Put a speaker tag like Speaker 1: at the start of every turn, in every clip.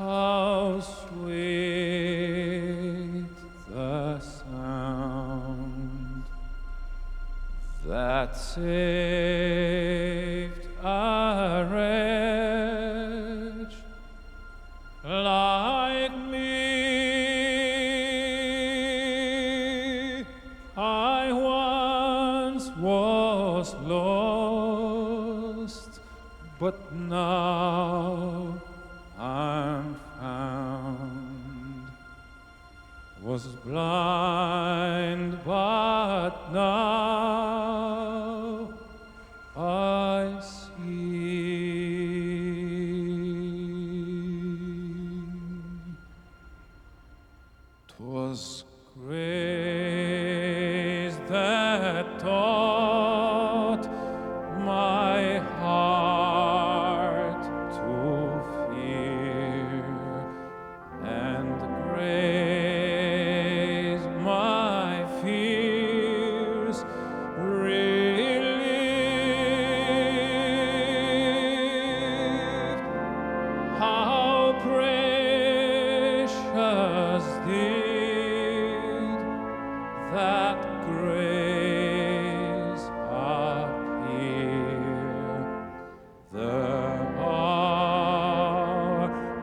Speaker 1: How sweet the sound that saved a wretch like me. I once was lost, but now I'm found. Was blind, but now I see. 'Twas grace that taught my heart to fear, and grace my fears relieved. How precious did that grace appear, the hour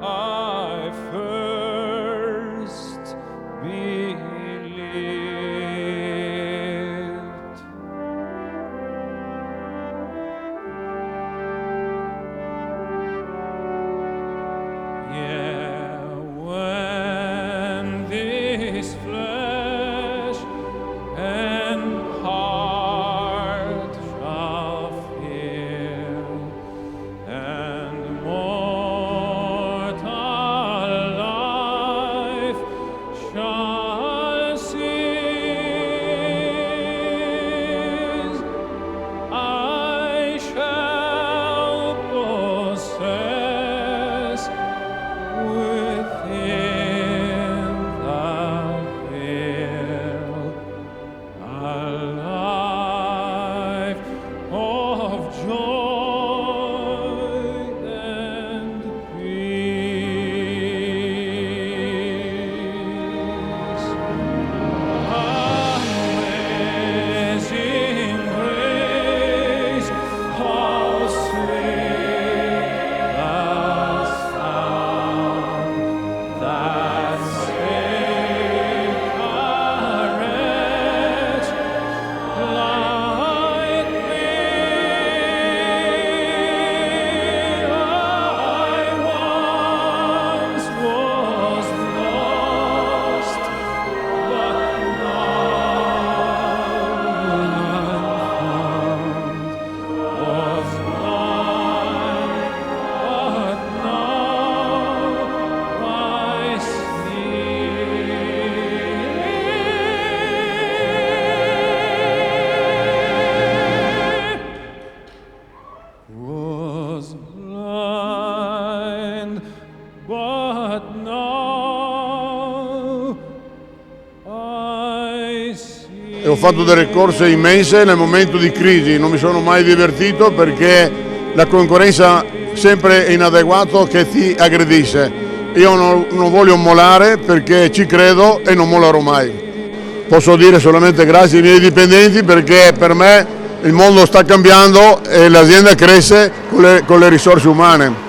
Speaker 1: I first believed. Yeah, when this flesh and heart shall fail, and mortal life shall cease, I shall possess within the veil a life of joy and peace. Amazing grace, how sweet the sound that saved a wretch like me. I once was lost, but now I'm found. Was blind, but now I see. Was blind, but now I see.
Speaker 2: E ho fatto delle corse immense nel momento di crisi, non mi sono mai divertito perché la concorrenza sempre è inadeguata che ti aggredisce. Io non voglio mollare perché ci credo e non mollerò mai. Posso dire solamente grazie ai miei dipendenti perché per me il mondo sta cambiando e l'azienda cresce con le risorse umane.